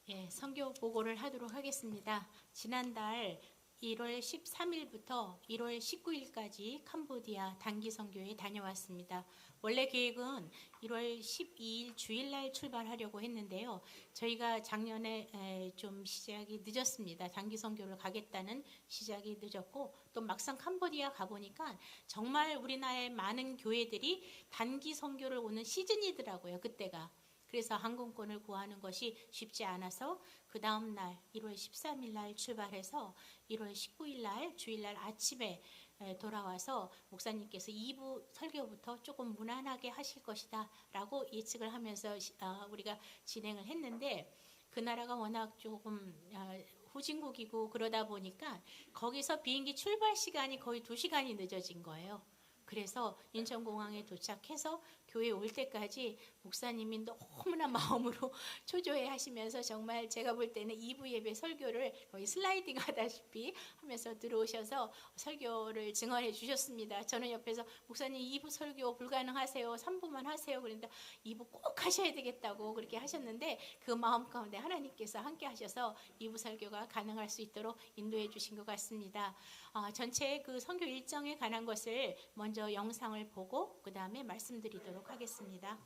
예, 선교 보고를 하도록 하겠습니다. 지난달 1월 13일부터 1월 19일까지 캄보디아 단기 선교에 다녀왔습니다. 원래 계획은 1월 12일 주일날 출발하려고 했는데요. 저희가 작년에 좀 시작이 늦었습니다. 단기 선교를 가겠다는 시작이 늦었고, 또 막상 캄보디아 가보니까 정말 우리나라의 많은 교회들이 단기 선교를 오는 시즌이더라고요, 그때가. 그래서 항공권을 구하는 것이 쉽지 않아서 그 다음 날 1월 13일 날 출발해서 1월 19일 날 주일날 아침에 돌아와서 목사님께서 2부 설교부터 조금 무난하게 하실 것이다 라고 예측을 하면서 우리가 진행을 했는데, 그 나라가 워낙 조금 후진국이고 그러다 보니까 거기서 비행기 출발 시간이 거의 2시간이 늦어진 거예요. 그래서 인천공항에 도착해서 교회 올 때까지 목사님이 너무나 마음으로 초조해 하시면서 정말 제가 볼 때는 2부 예배 설교를 거의 슬라이딩 하다시피 하면서 들어오셔서 설교를 증언해 주셨습니다. 저는 옆에서 목사님 2부 설교 불가능하세요? 3부만 하세요. 그런데 2부 꼭 하셔야 되겠다고 그렇게 하셨는데, 그 마음 가운데 하나님께서 함께 하셔서 2부 설교가 가능할 수 있도록 인도해 주신 것 같습니다. 전체 그 선교 일정에 관한 것을 먼저 영상을 보고 그 다음에 말씀드리도록 하겠습니다.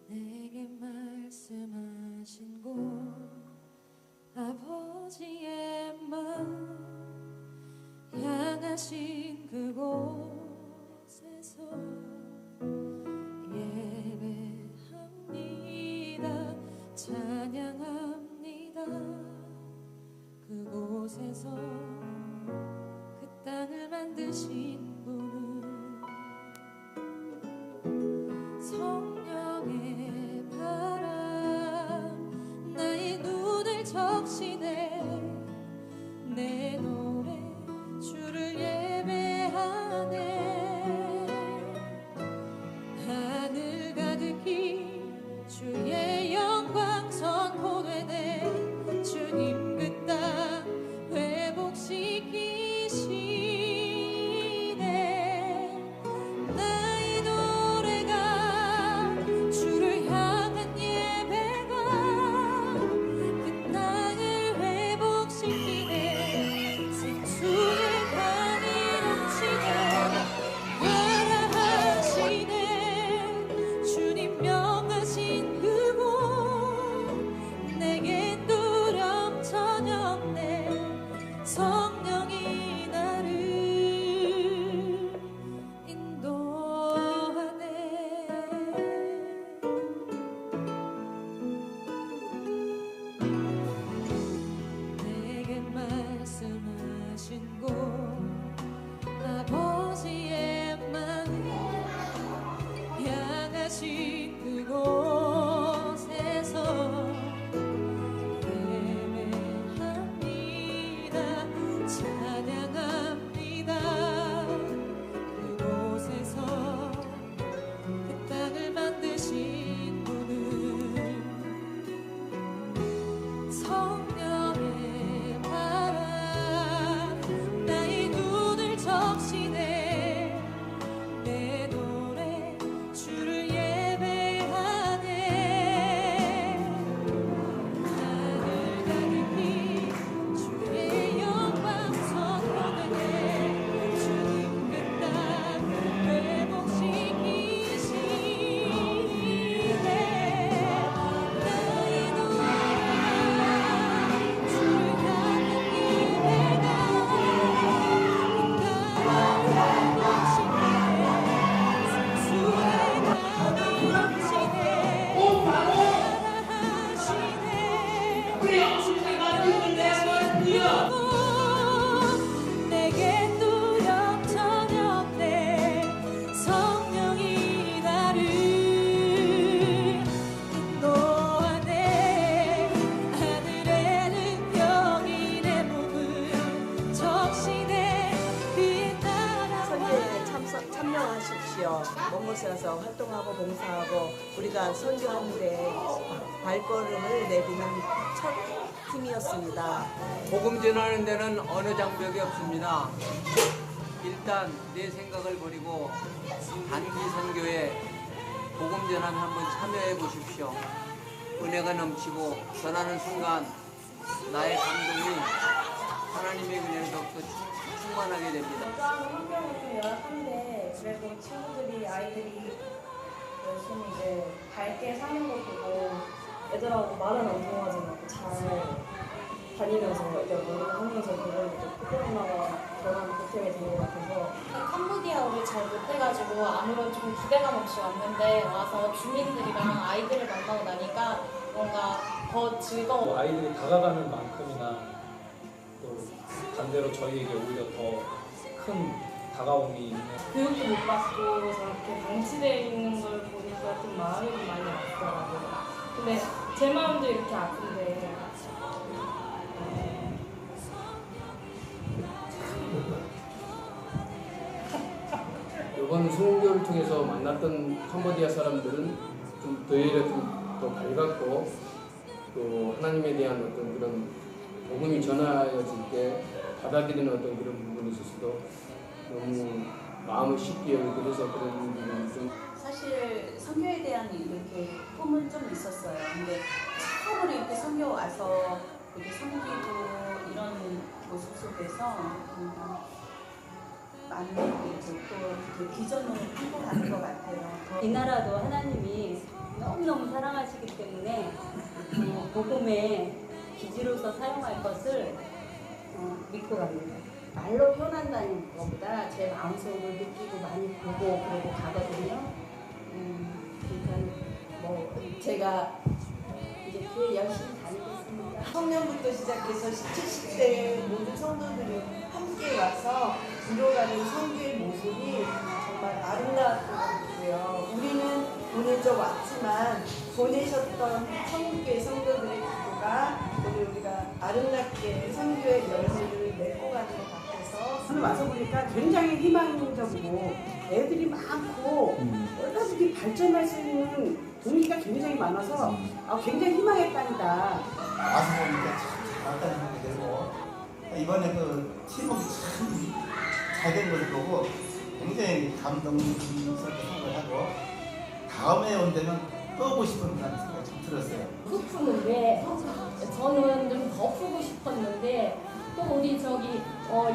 내게 말씀하신 곳, 아버지의 마음 향하신 그곳, 가서 활동하고 봉사하고 우리가 선교하는데 발걸음을 내딛는 첫 팀이었습니다. 복음 전하는 데는 어느 장벽이 없습니다. 일단 내 생각을 버리고 단기 선교에 복음 전함에 한번 참여해 보십시오. 은혜가 넘치고 전하는 순간 나의 감동이 하나님의 은혜로 더욱더 충만하게 됩니다. 일단 환경은 좀 열악한데 그래도 친구들이 아이들이 열심히 이제 밝게 사는 거 보고 애들하고 말은 안 통하지 않고 잘 다니면서 이제 하면서 그걸 이제 코로나가 변한 보탬이 된 것 같아서 캄보디아어를 잘 못해가지고 아무런 좀 기대감 없이 왔는데 와서 주민들이랑 아이들을 만나고 나니까 뭔가 더 즐거워. 아이들이 다가가는 만큼이나 또 반대로 저희에게 오히려 더 큰 다가옴이 있는 교육도 못 받고 저렇게 방치되어 있는 걸 보니까 좀 마음이 좀 많이 아프더라고요. 근데 제 마음도 이렇게 아픈데 이번 수능교를 통해서 만났던 캄보디아 사람들은 좀 오히려 좀 더 밝았고 또 하나님에 대한 어떤 그런 복음이 전하여질 때 받아들이는 어떤 그런 부분이 있어서도 너무 마음을 쉽게 열고 해서 그런 부분이 좀 사실 선교에 대한 이렇게 꿈은 좀 있었어요. 근데 처음으로 이렇게 선교 와서 이렇게 섬기고 이런 모습 속에서 많은 이렇게 또 비전을 품고 가는 것 같아요. 이 나라도 하나님이 너무너무 사랑하시기 때문에 복음의 기지로서 사용할 것을 믿고 갑니다. 말로 표현한다는 것보다 제 마음속으로 느끼고 많이 보고 그러고 가거든요. 그러니까 뭐 제가 이제 교회 열심히 다니겠습니다. 청년부터 시작해서 70대 모든 성도들이 함께 와서 이뤄가는 선교의 모습이 정말 아름다웠고요. 우리는 오늘 저 왔지만 보내셨던 한국교회 성도들의 기도가 오늘 우리가 아름답게 선교의 열매를 맺고 가는 것 같아서 저는 와서 보니까 굉장히 희망적이고 애들이 많고 얼마든지 발전할 수 있는 동기가 굉장히 많아서 굉장히 희망의 땅이다. 와서 보니까 참 잘했다는 생각이 들고 이번에 그 팀워크 참 잘 된 것을 보고 굉장히 감동스럽게 생각하고 다음에 온다면 또 오고 싶은 생각이 좀 들었어요. 푸푸는데 저는 좀 더 푸고 싶었는데 또 우리 저기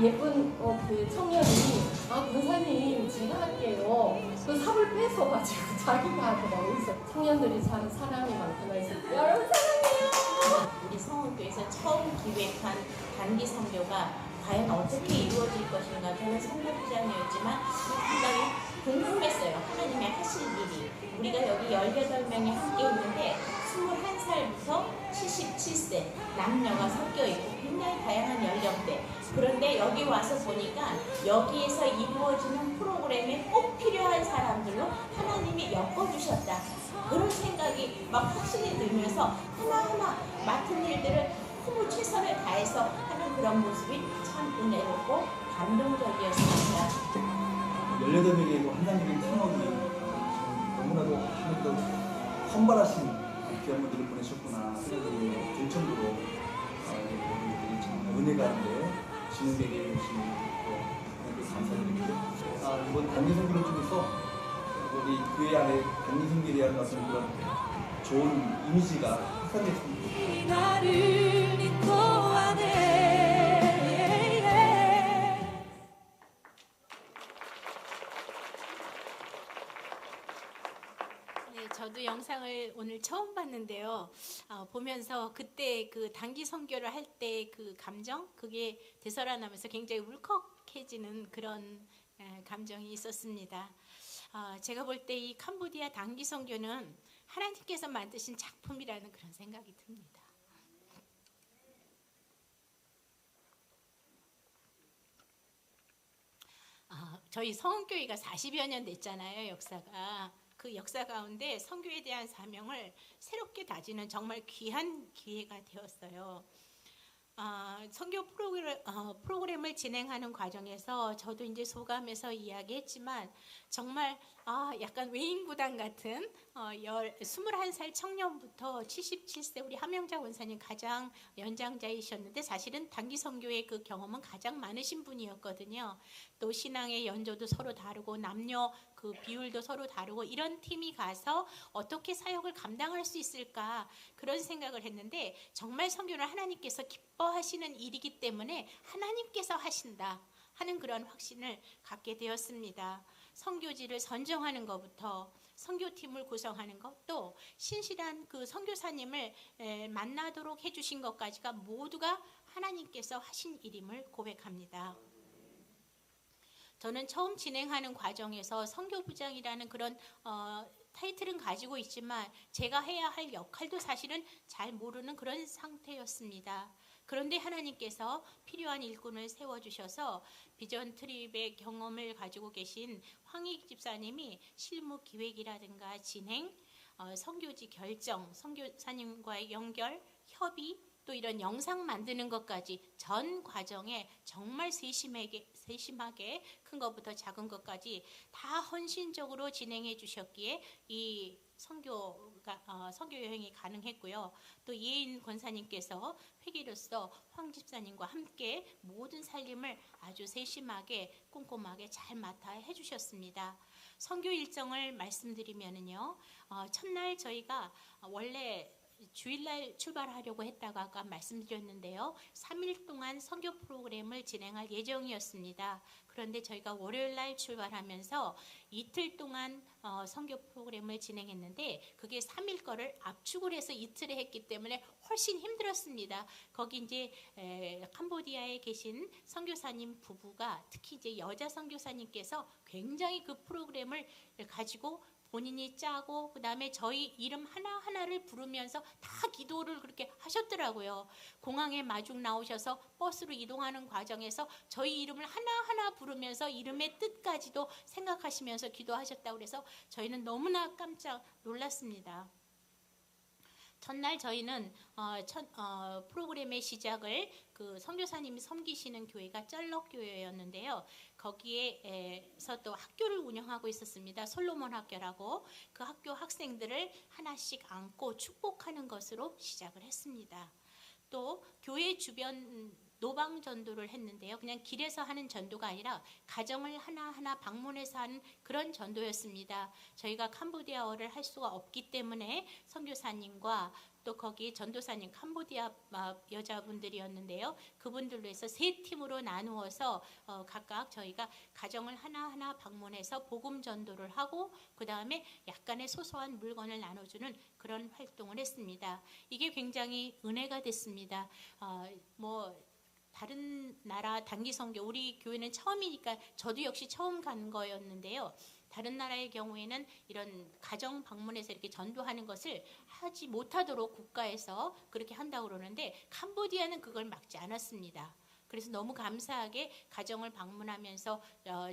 예쁜 그 청년이 권사님 제가 할게요. 그 삽을 뺏어가지고 자기가 하더라고요. 그래서 청년들이 참 사랑이 많구나 해서 여러분 사랑해요. 우리 성원교에서 처음 기획한 단기 선교가 과연 어떻게 이루어질 것인가. 저는 선교부장이었지만 상당히 궁금했어요. 하나님의 하실 일이. 우리가 여기 18명이 함께 있는데 21살부터 77세 남녀가 섞여 있고 굉장히 다양한 연령대. 그런데 여기 와서 보니까 여기에서 이루어지는 프로그램에 꼭 필요한 사람들로 하나님이 엮어주셨다. 그런 생각이 막 확신이 들면서 하나하나 맡은 일들을 너무 최선을 다해서 하는 그런 모습이 참 은혜롭고 감동적이었습니다. 18명의 하나님의 팀워크 너무나도 하나님도 선발하신 귀한 분들을 보내셨구나 생각이 들 정도로 여러분들이 참 은혜가인데 진흥되게 해주신 하나님께 감사드리고요. 이번 단기선교를 통해서 우리 교회 안에 단기선교에 대한 어떤 그런 좋은 이미지가 확산됐습니다. 나를 믿고 하네. 저도 영상을 오늘 처음 봤는데요. 보면서 그때 그 단기 선교를 할 때 그 감정, 그게 되살아나면서 굉장히 울컥해지는 그런 감정이 있었습니다. 제가 볼 때 이 캄보디아 단기 선교는 하나님께서 만드신 작품이라는 그런 생각이 듭니다. 저희 성원교회가 40여 년 됐잖아요, 역사가. 그 역사 가운데 선교에 대한 사명을 새롭게 다지는 정말 귀한 기회가 되었어요. 선교 프로그램을 진행하는 과정에서 저도 이제 소감해서 이야기했지만 정말 약간 외인부당 같은 21살 청년부터 77세 우리 함영자 원사님 가장 연장자이셨는데 사실은 단기 선교의 그 경험은 가장 많으신 분이었거든요. 또 신앙의 연조도 서로 다르고 남녀 그 비율도 서로 다르고 이런 팀이 가서 어떻게 사역을 감당할 수 있을까 그런 생각을 했는데 정말 선교를 하나님께서 기뻐하시는 일이기 때문에 하나님께서 하신다 하는 그런 확신을 갖게 되었습니다. 선교지를 선정하는 것부터 선교팀을 구성하는 것, 또 신실한 그 선교사님을 만나도록 해주신 것까지가 모두가 하나님께서 하신 일임을 고백합니다. 저는 처음 진행하는 과정에서 선교부장이라는 그런 타이틀은 가지고 있지만 제가 해야 할 역할도 사실은 잘 모르는 그런 상태였습니다. 그런데 하나님께서 필요한 일꾼을 세워주셔서 비전 트립의 경험을 가지고 계신 황희 집사님이 실무 기획이라든가 진행, 선교지 결정, 선교사님과의 연결, 협의, 또 이런 영상 만드는 것까지 전 과정에 정말 세심하게 큰 것부터 작은 것까지 다 헌신적으로 진행해 주셨기에 이 선교 여행이 가능했고요. 또 이혜인 권사님께서 회계로서 황 집사님과 함께 모든 살림을 아주 세심하게 꼼꼼하게 잘 맡아 해주셨습니다. 선교 일정을 말씀드리면은요, 첫날 저희가 원래 주일날 출발하려고 했다가 아까 말씀드렸는데요. 3일 동안 선교 프로그램을 진행할 예정이었습니다. 그런데 저희가 월요일날 출발하면서 이틀 동안 선교 프로그램을 진행했는데 그게 3일 거를 압축을 해서 이틀에 했기 때문에 훨씬 힘들었습니다. 거기 이제 캄보디아에 계신 선교사님 부부가 특히 이제 여자 선교사님께서 굉장히 그 프로그램을 가지고 본인이 짜고 그다음에 저희 이름 하나하나를 부르면서 다 기도를 그렇게 하셨더라고요. 공항에 마중 나오셔서 버스로 이동하는 과정에서 저희 이름을 하나하나 부르면서 이름의 뜻까지도 생각하시면서 기도하셨다고 그래서 저희는 너무나 깜짝 놀랐습니다. 첫날 저희는 프로그램의 시작을 그 선교사님이 섬기시는 교회가 쩔럭교회였는데요. 거기에서 또 학교를 운영하고 있었습니다. 솔로몬 학교라고. 그 학교 학생들을 하나씩 안고 축복하는 것으로 시작을 했습니다. 또 교회 주변 노방 전도를 했는데요. 그냥 길에서 하는 전도가 아니라 가정을 하나하나 방문해서 하는 그런 전도였습니다. 저희가 캄보디아어를 할 수가 없기 때문에 선교사님과 또 거기 전도사님 캄보디아 여자분들이었는데요. 그분들로 해서 세 팀으로 나누어서 각각 저희가 가정을 하나하나 방문해서 복음 전도를 하고 그 다음에 약간의 소소한 물건을 나눠주는 그런 활동을 했습니다. 이게 굉장히 은혜가 됐습니다. 다른 나라 단기 선교 우리 교회는 처음이니까 저도 역시 처음 간 거였는데요. 다른 나라의 경우에는 이런 가정 방문해서 이렇게 전도하는 것을 하지 못하도록 국가에서 그렇게 한다고 그러는데 캄보디아는 그걸 막지 않았습니다. 그래서 너무 감사하게 가정을 방문하면서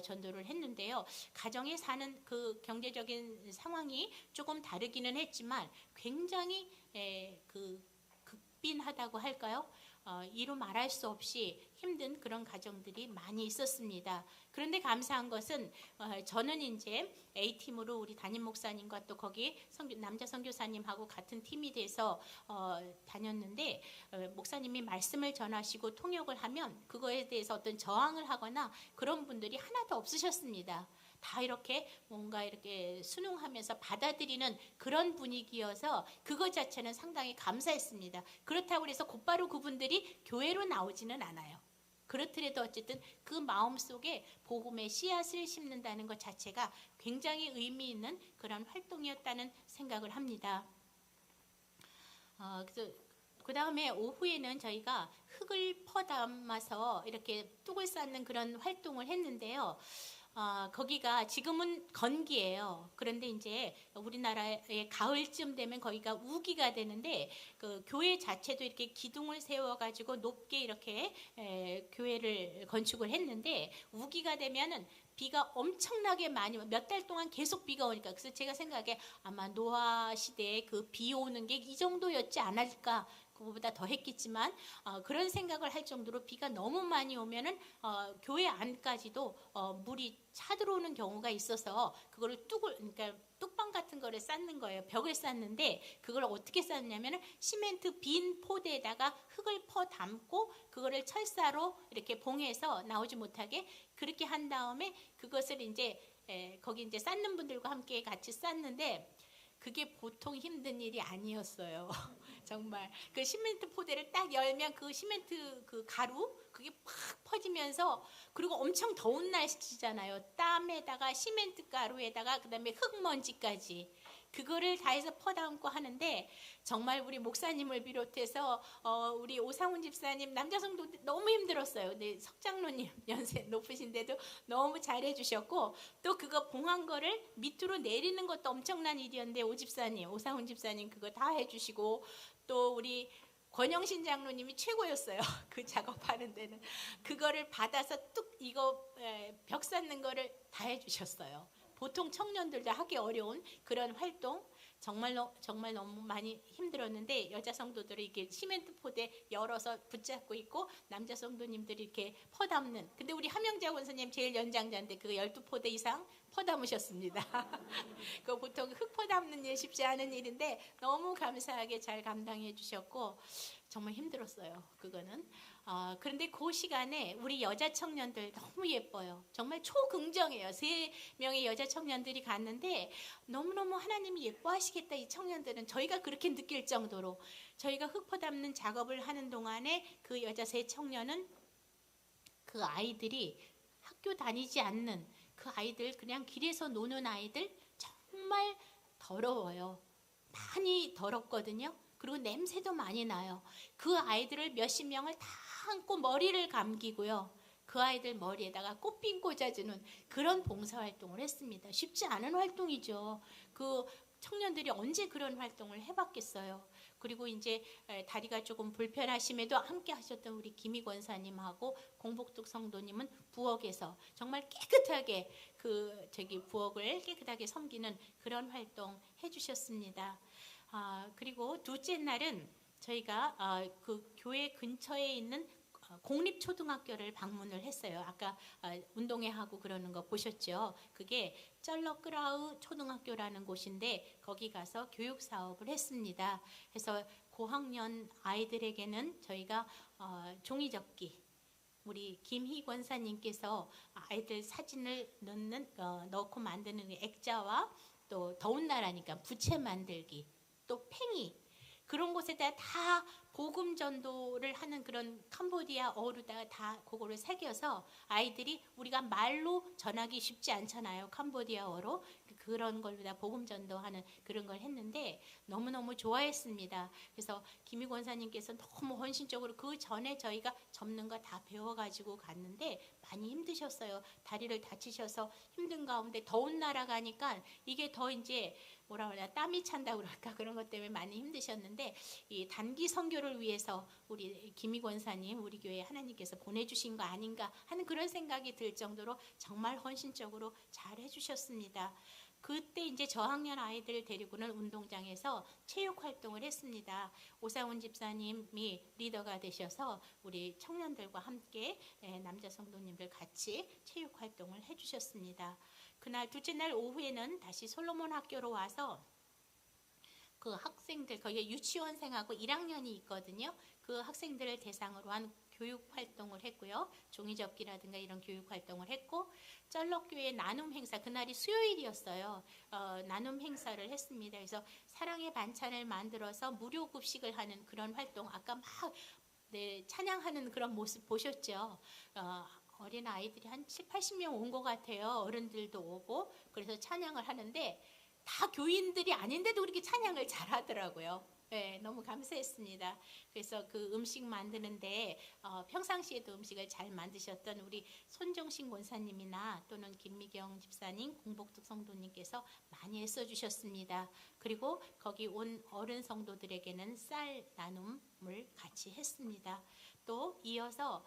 전도를 했는데요. 가정에 사는 그 경제적인 상황이 조금 다르기는 했지만 굉장히 극빈하다고 할까요? 이루 말할 수 없이 힘든 그런 가정들이 많이 있었습니다. 그런데 감사한 것은 저는 이제 A팀으로 우리 담임 목사님과 또 거기 남자 선교사님하고 같은 팀이 돼서 다녔는데 목사님이 말씀을 전하시고 통역을 하면 그거에 대해서 어떤 저항을 하거나 그런 분들이 하나도 없으셨습니다. 다 이렇게 뭔가 이렇게 순응하면서 받아들이는 그런 분위기여서 그것 자체는 상당히 감사했습니다. 그렇다고 해서 곧바로 그분들이 교회로 나오지는 않아요. 그렇더라도 어쨌든 그 마음속에 복음의 씨앗을 심는다는 것 자체가 굉장히 의미 있는 그런 활동이었다는 생각을 합니다. 그래서 그 다음에 오후에는 저희가 흙을 퍼담아서 이렇게 뚝을 쌓는 그런 활동을 했는데요. 거기가 지금은 건기예요. 그런데 이제 우리나라의 가을쯤 되면 거기가 우기가 되는데 그 교회 자체도 이렇게 기둥을 세워가지고 높게 이렇게 교회를 건축을 했는데 우기가 되면은 비가 엄청나게 많이 몇 달 동안 계속 비가 오니까 그래서 제가 생각에 아마 노아 시대에 그 비 오는 게 이 정도였지 않을까 그거보다 더 했겠지만 그런 생각을 할 정도로 비가 너무 많이 오면은 교회 안까지도 물이 차 들어오는 경우가 있어서 그거를 그러니까 뚝방 같은 거를 쌓는 거예요. 벽을 쌓는데 그걸 어떻게 쌓느냐면은 시멘트 빈 포대에다가 흙을 퍼 담고 그거를 철사로 이렇게 봉해서 나오지 못하게 그렇게 한 다음에 그것을 이제 거기 이제 쌓는 분들과 함께 같이 쌓는데 그게 보통 힘든 일이 아니었어요. 정말 그 시멘트 포대를 딱 열면 그 시멘트 그 가루 그게 팍 퍼지면서 그리고 엄청 더운 날씨잖아요. 땀에다가 시멘트 가루에다가 그다음에 흙먼지까지 그거를 다 해서 퍼담고 하는데 정말 우리 목사님을 비롯해서 우리 오상훈 집사님 남자 성도 너무 힘들었어요. 네, 석장로님 연세 높으신데도 너무 잘해주셨고 또 그거 봉한 거를 밑으로 내리는 것도 엄청난 일이었는데 오상훈 집사님 그거 다 해주시고 또 우리 권영신 장로님이 최고였어요. 그 작업하는 데는 그거를 받아서 뚝 이거 벽 쌓는 거를 다 해주셨어요. 보통 청년들도 하기 어려운 그런 활동 정말 너무 많이 힘들었는데 여자 성도들이 이렇게 시멘트 포대 열어서 붙잡고 있고 남자 성도님들이 이렇게 퍼담는 근데 우리 함영자 권사님 제일 연장자인데 그 12포대 이상 퍼담으셨습니다. 그 보통 흙 퍼담는 일 쉽지 않은 일인데 너무 감사하게 잘 감당해 주셨고 정말 힘들었어요. 그거는. 그런데 그 시간에 우리 여자 청년들 너무 예뻐요. 정말 초긍정해요. 3명의 여자 청년들이 갔는데 너무너무 하나님이 예뻐하시겠다. 이 청년들은 저희가 그렇게 느낄 정도로 저희가 흙퍼 담는 작업을 하는 동안에 그 여자 3청년은 그 아이들이 학교 다니지 않는 그 아이들 그냥 길에서 노는 아이들 정말 더러워요. 많이 더럽거든요. 그리고 냄새도 많이 나요. 그 아이들을 몇십 명을 다 안고 머리를 감기고요. 그 아이들 머리에다가 꽃핀 꽂아주는 그런 봉사활동을 했습니다. 쉽지 않은 활동이죠. 그 청년들이 언제 그런 활동을 해봤겠어요. 그리고 이제 다리가 조금 불편하심에도 함께 하셨던 우리 김희 권사님하고 공복뚝 성도님은 부엌에서 정말 깨끗하게 부엌을 깨끗하게 섬기는 그런 활동 해주셨습니다. 그리고 둘째 날은 저희가 그 교회 근처에 있는 공립초등학교를 방문을 했어요. 아까 운동회 하고 그러는 거 보셨죠? 그게 쩔러끄라우 초등학교라는 곳인데 거기 가서 교육 사업을 했습니다. 그래서 고학년 아이들에게는 저희가 종이접기 우리 김희 권사님께서 아이들 사진을 넣고 만드는 액자와 또 더운 나라니까 부채 만들기 또 팽이 그런 곳에다 다 복음 전도를 하는 그런 캄보디아 어루다가 다 그거를 새겨서 아이들이 우리가 말로 전하기 쉽지 않잖아요. 캄보디아어로 그런 걸로 다 복음 전도하는 그런 걸 했는데 너무너무 좋아했습니다. 그래서 김희 권사님께서 너무 헌신적으로 그 전에 저희가 접는 거 다 배워가지고 갔는데 많이 힘드셨어요. 다리를 다치셔서 힘든 가운데 더운 나라 가니까 이게 더 이제 뭐라 그래야 땀이 찬다고 그럴까 그런 것 때문에 많이 힘드셨는데 이 단기 선교를 위해서 우리 김희 권사님 우리 교회에 하나님께서 보내주신 거 아닌가 하는 그런 생각이 들 정도로 정말 헌신적으로 잘 해주셨습니다. 그때 이제 저학년 아이들을 데리고는 운동장에서 체육 활동을 했습니다. 오상훈 집사님이 리더가 되셔서 우리 청년들과 함께 남자 성도님들 같이 체육 활동을 해주셨습니다. 그날 둘째 날 오후에는 다시 솔로몬 학교로 와서 그 학생들 거기에 유치원생하고 1학년이 있거든요. 그 학생들을 대상으로 한 교육 활동을 했고요. 종이접기라든가 이런 교육 활동을 했고 쩔럭교회 나눔 행사 그날이 수요일이었어요. 나눔 행사를 했습니다. 그래서 사랑의 반찬을 만들어서 무료 급식을 하는 그런 활동 아까 막 찬양하는 그런 모습 보셨죠? 어린 아이들이 한 7, 80명 온 것 같아요. 어른들도 오고 그래서 찬양을 하는데 다 교인들이 아닌데도 그렇게 찬양을 잘하더라고요. 네, 너무 감사했습니다. 그래서 그 음식 만드는데 평상시에도 음식을 잘 만드셨던 우리 손정신 권사님이나 또는 김미경 집사님, 공복뚝 성도님께서 많이 애써주셨습니다. 그리고 거기 온 어른 성도들에게는 쌀 나눔을 같이 했습니다. 또 이어서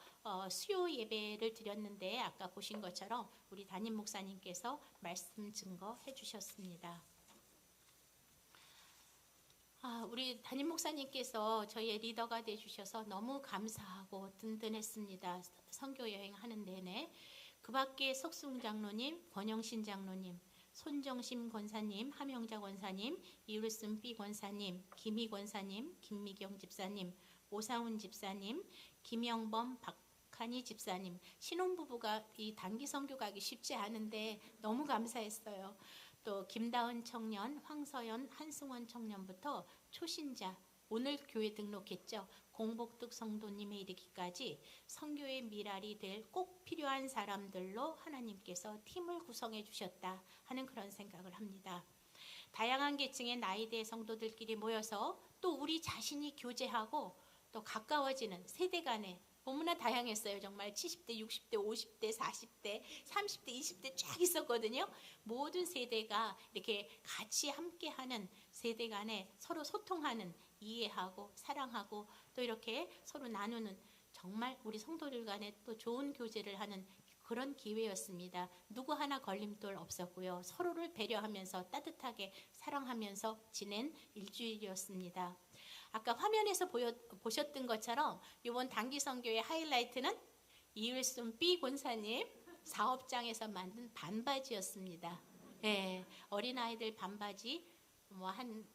수요 예배를 드렸는데 아까 보신 것처럼 우리 담임 목사님께서 말씀 증거해 주셨습니다. 우리 담임 목사님께서 저희의 리더가 되주셔서 너무 감사하고 든든했습니다. 선교 여행하는 내내. 그 밖에 석승 장로님, 권영신 장로님, 손정심 권사님, 함영자 권사님, 이울슨 B 권사님, 김희 권사님, 김미경 집사님, 오사훈 집사님, 김영범, 박한희 집사님, 신혼부부가 이 단기 선교 가기 쉽지 않은데 너무 감사했어요. 또 김다은 청년, 황서연, 한승원 청년부터 초신자, 오늘 교회 등록했죠. 공복득 성도님에 이르기까지 선교의 미랄이 될 꼭 필요한 사람들로 하나님께서 팀을 구성해 주셨다 하는 그런 생각을 합니다. 다양한 계층의 나이대 성도들끼리 모여서 또 우리 자신이 교제하고 또 가까워지는 세대 간에 너무나 다양했어요. 정말 70대, 60대, 50대, 40대, 30대, 20대 쫙 있었거든요. 모든 세대가 이렇게 같이 함께하는 세대 간에 서로 소통하는, 이해하고 사랑하고 또 이렇게 서로 나누는 정말 우리 성도들 간에 또 좋은 교제를 하는 그런 기회였습니다. 누구 하나 걸림돌 없었고요. 서로를 배려하면서 따뜻하게 사랑하면서 지낸 일주일이었습니다. 아까 화면에서 보셨던 것처럼 이번 단기 선교의 하이라이트는 이율순 B 권사님 사업장에서 만든 반바지였습니다. 네, 어린아이들 반바지 뭐 한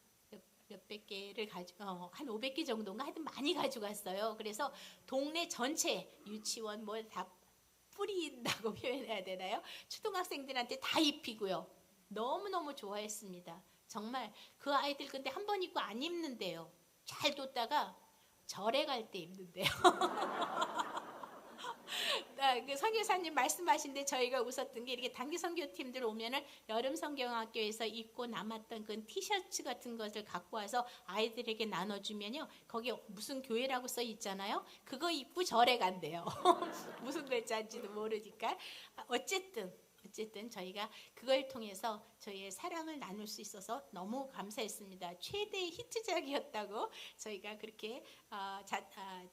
몇백 개를 한 500개 정도인가 하여튼 많이 가져갔어요. 그래서 동네 전체 유치원 뭐 다 뿌린다고 표현해야 되나요? 초등학생들한테 다 입히고요. 너무너무 좋아했습니다. 정말 그 아이들 근데 한 번 입고 안 입는데요. 잘 뒀다가 절에 갈 때 입는데요. 그 선교사님 말씀하신데 저희가 웃었던 게 이렇게 단기 선교팀들 오면은 여름 성경학교에서 입고 남았던 그 티셔츠 같은 것을 갖고 와서 아이들에게 나눠주면요. 거기에 무슨 교회라고 써 있잖아요. 그거 입고 절에 간대요. 무슨 글자인지도 모르니까. 어쨌든 저희가 그걸 통해서 저희의 사랑을 나눌 수 있어서 너무 감사했습니다. 최대의 히트작이었다고 저희가 그렇게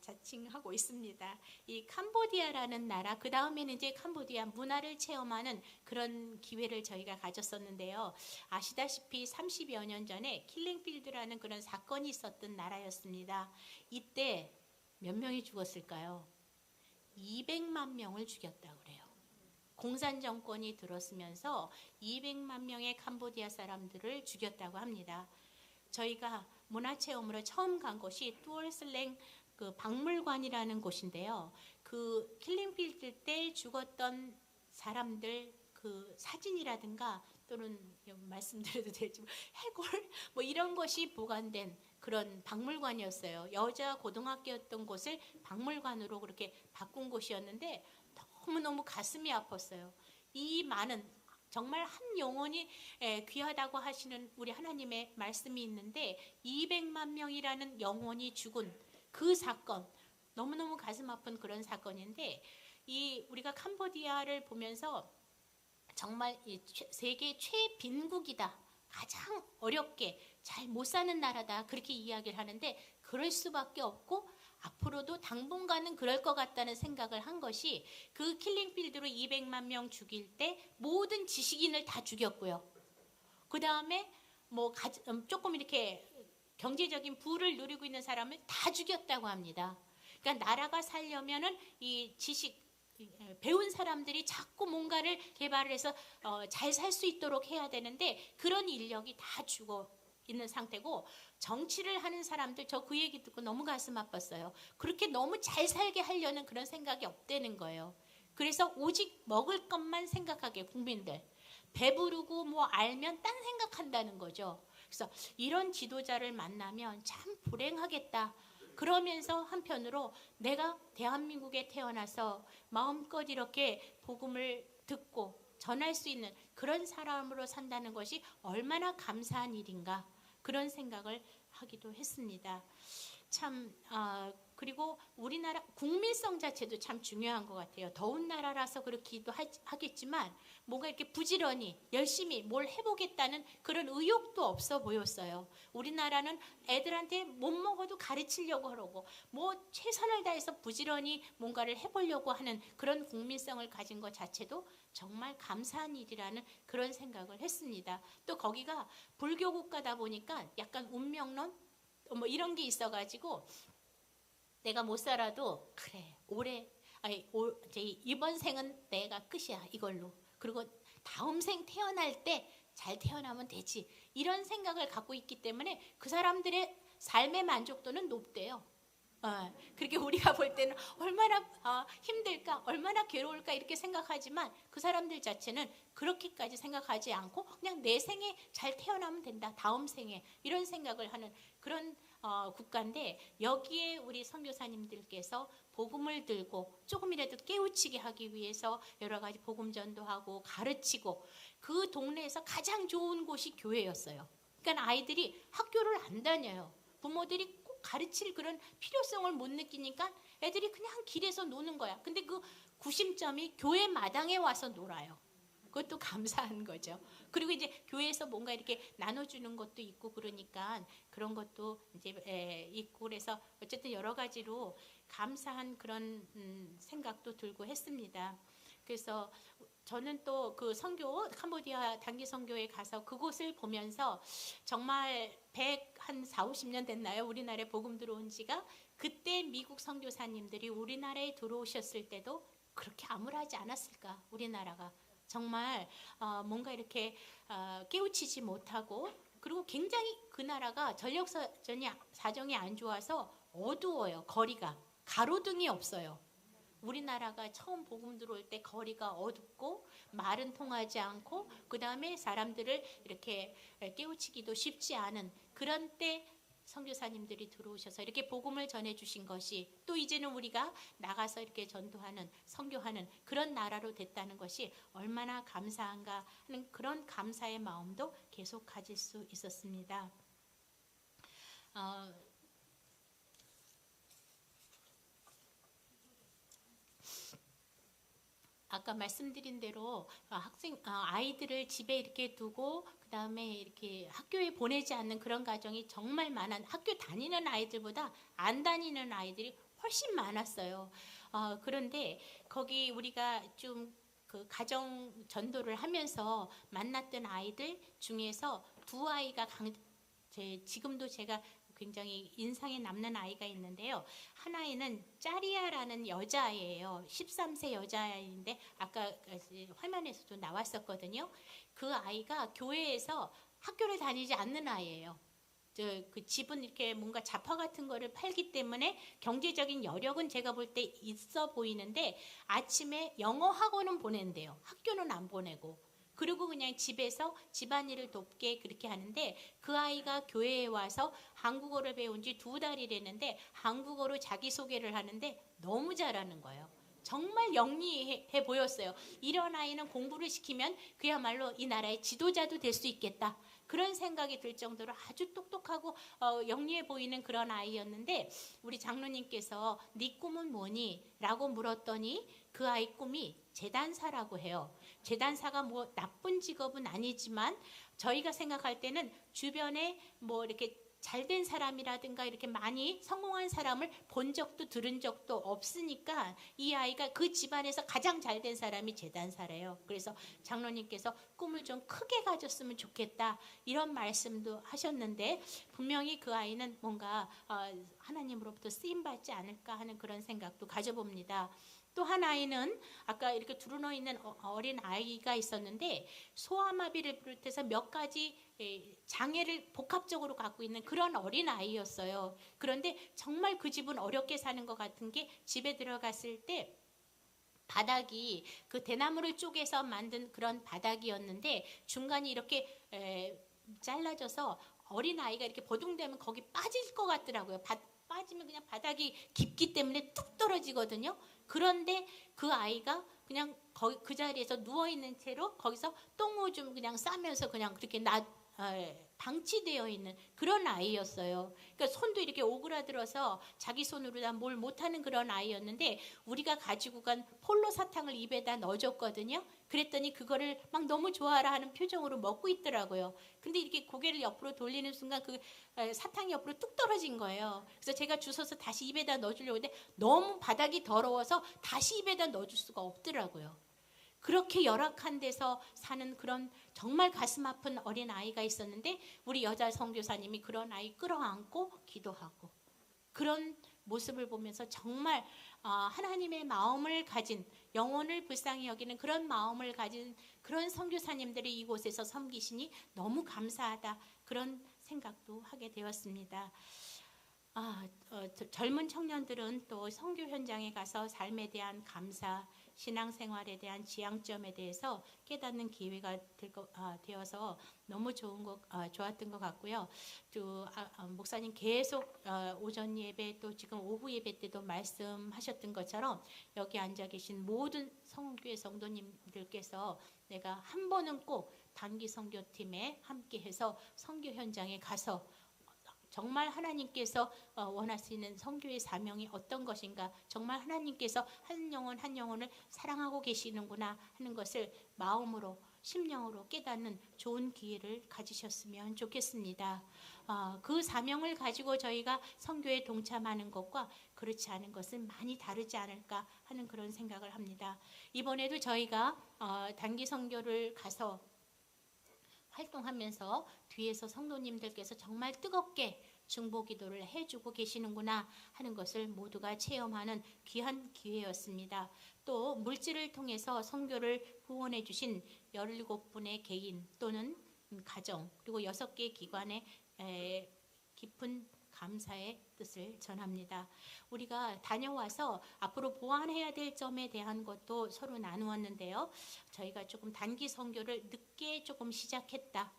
자칭하고 있습니다. 이 캄보디아라는 나라, 그 다음에는 이제 캄보디아 문화를 체험하는 그런 기회를 저희가 가졌었는데요. 아시다시피 30여 년 전에 킬링필드라는 그런 사건이 있었던 나라였습니다. 이때 몇 명이 죽었을까요? 200만 명을 죽였다고 그래요. 공산 정권이 들어서면서 200만 명의 캄보디아 사람들을 죽였다고 합니다. 저희가 문화체험으로 처음 간 곳이 투얼슬랭 그 박물관이라는 곳인데요. 그 킬링필드 때 죽었던 사람들 그 사진이라든가 또는 말씀드려도 될지 해골 뭐 이런 것이 보관된 그런 박물관이었어요. 여자 고등학교였던 곳을 박물관으로 그렇게 바꾼 곳이었는데 너무너무 가슴이 아팠어요. 이 많은 정말 한 영혼이 귀하다고 하시는 우리 하나님의 말씀이 있는데 200만 명이라는 영혼이 죽은 그 사건 너무너무 가슴 아픈 그런 사건인데 우리가 캄보디아를 보면서 정말 세계 최빈국이다. 가장 어렵게 잘 못 사는 나라다. 그렇게 이야기를 하는데 그럴 수밖에 없고 앞으로도 당분간은 그럴 것 같다는 생각을 한 것이 그 킬링필드로 200만 명 죽일 때 모든 지식인을 다 죽였고요. 그 다음에 뭐 조금 이렇게 경제적인 부를 누리고 있는 사람을 다 죽였다고 합니다. 그러니까 나라가 살려면은 이 지식 배운 사람들이 자꾸 뭔가를 개발을 해서 잘 살 수 있도록 해야 되는데 그런 인력이 다 죽어 있는 상태고 정치를 하는 사람들 저 그 얘기 듣고 너무 가슴 아팠어요. 그렇게 너무 잘 살게 하려는 그런 생각이 없다는 거예요. 그래서 오직 먹을 것만 생각하게 국민들 배부르고 뭐 알면 딴 생각한다는 거죠. 그래서 이런 지도자를 만나면 참 불행하겠다. 그러면서 한편으로 내가 대한민국에 태어나서 마음껏 이렇게 복음을 듣고 전할 수 있는 그런 사람으로 산다는 것이 얼마나 감사한 일인가 그런 생각을 하기도 했습니다. 참 그리고 우리나라 국민성 자체도 참 중요한 것 같아요. 더운 나라라서 그렇기도 하겠지만 뭔가 이렇게 부지런히 열심히 뭘 해보겠다는 그런 의욕도 없어 보였어요. 우리나라는 애들한테 못 먹어도 가르치려고 하고 뭐 최선을 다해서 부지런히 뭔가를 해보려고 하는 그런 국민성을 가진 것 자체도 정말 감사한 일이라는 그런 생각을 했습니다. 또 거기가 불교 국가다 보니까 약간 운명론 뭐 이런 게 있어가지고 내가 못 살아도 그래 올해 이번 생은 내가 끝이야 이걸로. 그리고 다음 생 태어날 때 잘 태어나면 되지. 이런 생각을 갖고 있기 때문에 그 사람들의 삶의 만족도는 높대요. 그렇게 우리가 볼 때는 얼마나 힘들까, 얼마나 괴로울까 이렇게 생각하지만 그 사람들 자체는 그렇게까지 생각하지 않고 그냥 내 생에 잘 태어나면 된다. 다음 생에 이런 생각을 하는 그런 국가인데 여기에 우리 선교사님들께서 복음을 들고 조금이라도 깨우치게 하기 위해서 여러 가지 복음 전도하고 가르치고 그 동네에서 가장 좋은 곳이 교회였어요. 그러니까 아이들이 학교를 안 다녀요. 부모들이 꼭 가르칠 그런 필요성을 못 느끼니까 애들이 그냥 길에서 노는 거야. 근데 그 구심점이 교회 마당에 와서 놀아요. 그것도 감사한 거죠. 그리고 이제 교회에서 뭔가 이렇게 나눠주는 것도 있고 그러니까 그런 것도 이제 있고 그래서 어쨌든 여러 가지로 감사한 그런 생각도 들고 했습니다. 그래서 저는 또 그 선교 캄보디아 단기 선교에 가서 그곳을 보면서 정말 한 4, 50년 됐나요? 우리나라에 복음 들어온 지가. 그때 미국 선교사님들이 우리나라에 들어오셨을 때도 그렇게 암울하지 않았을까? 우리나라가 정말 뭔가 이렇게 깨우치지 못하고 그리고 굉장히 그 나라가 전력 사정이 안 좋아서 어두워요. 거리가 가로등이 없어요. 우리나라가 처음 복음 들어올 때 거리가 어둡고 말은 통하지 않고 그 다음에 사람들을 이렇게 깨우치기도 쉽지 않은 그런 때 선교사님들이 들어오셔서 이렇게 복음을 전해주신 것이 또 이제는 우리가 나가서 이렇게 전도하는 선교하는 그런 나라로 됐다는 것이 얼마나 감사한가 하는 그런 감사의 마음도 계속 가질 수 있었습니다. 아까 말씀드린 대로 아이들을 집에 이렇게 두고 그 다음에 이렇게 학교에 보내지 않는 그런 가정이 정말 많은 학교 다니는 아이들보다 안 다니는 아이들이 훨씬 많았어요. 그런데 거기 우리가 좀 그 가정 전도를 하면서 만났던 아이들 중에서 두 아이가 지금도 제가 굉장히 인상에 남는 아이가 있는데요. 하나는 짜리아라는 여자아이예요. 13세 여자아이인데 아까 화면에서도 나왔었거든요. 그 아이가 교회에서 학교를 다니지 않는 아이예요. 그 집은 이렇게 뭔가 잡화 같은 거를 팔기 때문에 경제적인 여력은 제가 볼 때 있어 보이는데 아침에 영어 학원은 보낸대요. 학교는 안 보내고. 그리고 그냥 집에서 집안일을 돕게 그렇게 하는데 그 아이가 교회에 와서 한국어를 배운 지 2달이랬는데 한국어로 자기소개를 하는데 너무 잘하는 거예요. 정말 영리해 보였어요. 이런 아이는 공부를 시키면 그야말로 이 나라의 지도자도 될 수 있겠다. 그런 생각이 들 정도로 아주 똑똑하고 영리해 보이는 그런 아이였는데 우리 장로님께서 네 꿈은 뭐니? 라고 물었더니 그 아이 꿈이 재단사라고 해요. 재단사가 뭐 나쁜 직업은 아니지만 저희가 생각할 때는 주변에 뭐 이렇게 잘된 사람이라든가 이렇게 많이 성공한 사람을 본 적도 들은 적도 없으니까 이 아이가 그 집안에서 가장 잘된 사람이 재단사래요. 그래서 장로님께서 꿈을 좀 크게 가졌으면 좋겠다 이런 말씀도 하셨는데 분명히 그 아이는 뭔가 하나님으로부터 쓰임받지 않을까 하는 그런 생각도 가져봅니다. 또 한 아이는 아까 이렇게 두루누워 있는 어린 아이가 있었는데 소아마비를 비롯해서 몇 가지 장애를 복합적으로 갖고 있는 그런 어린 아이였어요. 그런데 정말 그 집은 어렵게 사는 것 같은 게 집에 들어갔을 때 바닥이 그 대나무를 쪼개서 만든 그런 바닥이었는데 중간이 이렇게 잘라져서 어린 아이가 이렇게 버둥대면 거기 빠질 것 같더라고요. 빠지면 그냥 바닥이 깊기 때문에 뚝 떨어지거든요. 그런데 그 아이가 그냥 그 자리에서 누워있는 채로 거기서 똥오줌 그냥 싸면서 그냥 그렇게 방치되어 있는 그런 아이였어요. 그러니까 손도 이렇게 오그라들어서 자기 손으로 다 뭘 못하는 그런 아이였는데 우리가 가지고 간 폴로 사탕을 입에다 넣어줬거든요. 그랬더니 그거를 막 너무 좋아라 하는 표정으로 먹고 있더라고요. 근데 이렇게 고개를 옆으로 돌리는 순간 그 사탕이 옆으로 뚝 떨어진 거예요. 그래서 제가 주워서 다시 입에다 넣어주려고 했는데 너무 바닥이 더러워서 다시 입에다 넣어줄 수가 없더라고요. 그렇게 열악한 데서 사는 그런 정말 가슴 아픈 어린 아이가 있었는데 우리 여자 선교사님이 그런 아이 끌어안고 기도하고 그런 모습을 보면서 정말 하나님의 마음을 가진 영혼을 불쌍히 여기는 그런 마음을 가진 그런 선교사님들이 이곳에서 섬기시니 너무 감사하다 그런 생각도 하게 되었습니다. 젊은 청년들은 또 선교 현장에 가서 삶에 대한 감사, 신앙생활에 대한 지향점에 대해서 깨닫는 기회가 되어서 너무 좋았던 것 같고요. 또 목사님 계속 오전 예배 또 지금 오후 예배 때도 말씀하셨던 것처럼 여기 앉아 계신 모든 선교의 성도님들께서 내가 한 번은 꼭 단기 선교팀에 함께해서 선교 현장에 가서 정말 하나님께서 원하시는 선교의 사명이 어떤 것인가, 정말 하나님께서 한 영혼 한 영혼을 사랑하고 계시는구나 하는 것을 마음으로 심령으로 깨닫는 좋은 기회를 가지셨으면 좋겠습니다. 그 사명을 가지고 저희가 선교에 동참하는 것과 그렇지 않은 것은 많이 다르지 않을까 하는 그런 생각을 합니다. 이번에도 저희가 단기 선교를 가서 활동하면서 뒤에서 성도님들께서 정말 뜨겁게 중보기도를 해주고 계시는구나 하는 것을 모두가 체험하는 귀한 기회였습니다. 또 물질을 통해서 선교를 후원해 주신 17분의 개인 또는 가정 그리고 6개 기관의 깊은 감사의 뜻을 전합니다. 우리가 다녀와서 앞으로 보완해야 될 점에 대한 것도 서로 나누었는데요. 저희가 조금 단기 선교를 늦게 조금 시작했다.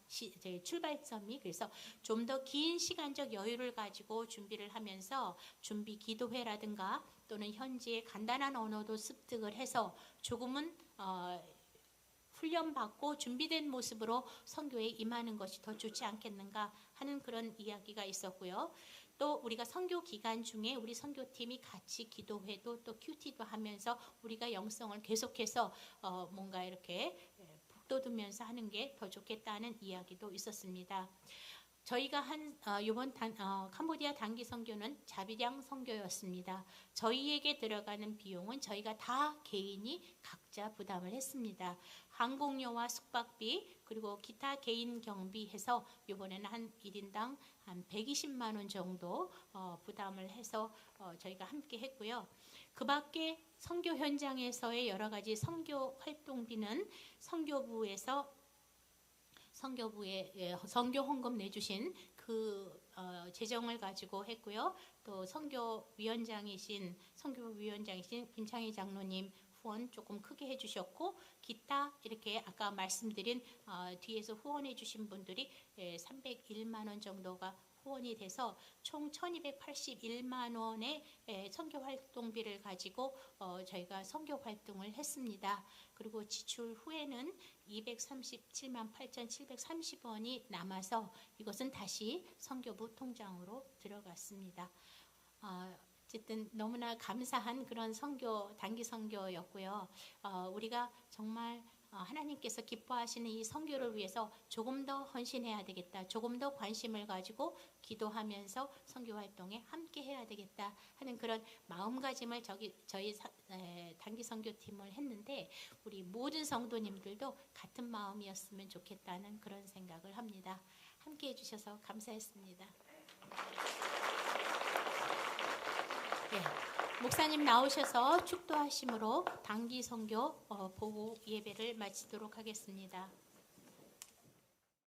출발점이 그래서 좀 더 긴 시간적 여유를 가지고 준비를 하면서 준비 기도회라든가 또는 현지의 간단한 언어도 습득을 해서 조금은 훈련받고 준비된 모습으로 선교에 임하는 것이 더 좋지 않겠는가 하는 그런 이야기가 있었고요. 또 우리가 선교 기간 중에 우리 선교팀이 같이 기도회도 또 큐티도 하면서 우리가 영성을 계속해서 뭔가 이렇게 북돋으면서 하는 게 더 좋겠다는 이야기도 있었습니다. 저희가 이번 캄보디아 단기 선교는 자비량 선교였습니다. 저희에게 들어가는 비용은 저희가 다 개인이 각자 부담을 했습니다. 항공료와 숙박비 그리고 기타 개인 경비해서 이번에는 한 1인당 한 120만 원 정도 부담을 해서 저희가 함께 했고요. 그 밖에 선교 현장에서의 여러 가지 선교 활동비는 선교부에 선교 헌금 내주신 그 재정을 가지고 했고요. 또 선교위원장이신 김창희 장로님 후원 조금 크게 해주셨고 기타 이렇게 아까 말씀드린 뒤에서 후원해 주신 분들이 301만 원 정도가 후원이 돼서 총 1281만 원의 선교 활동비를 가지고 저희가 선교 활동을 했습니다. 그리고 지출 후에는 237만 8,730원이 남아서 이것은 다시 선교부 통장으로 들어갔습니다. 어쨌든 너무나 감사한 그런 단기 선교였고요. 우리가 정말 하나님께서 기뻐하시는 이 선교를 위해서 조금 더 헌신해야 되겠다. 조금 더 관심을 가지고 기도하면서 선교 활동에 함께 해야 되겠다 하는 그런 마음가짐을 저희 단기 선교팀을 했는데 우리 모든 성도님들도 같은 마음이었으면 좋겠다는 그런 생각을 합니다. 함께 해주셔서 감사했습니다. 목사님 나오셔서 축도하심으로 단기 선교 보고 예배를 마치도록 하겠습니다.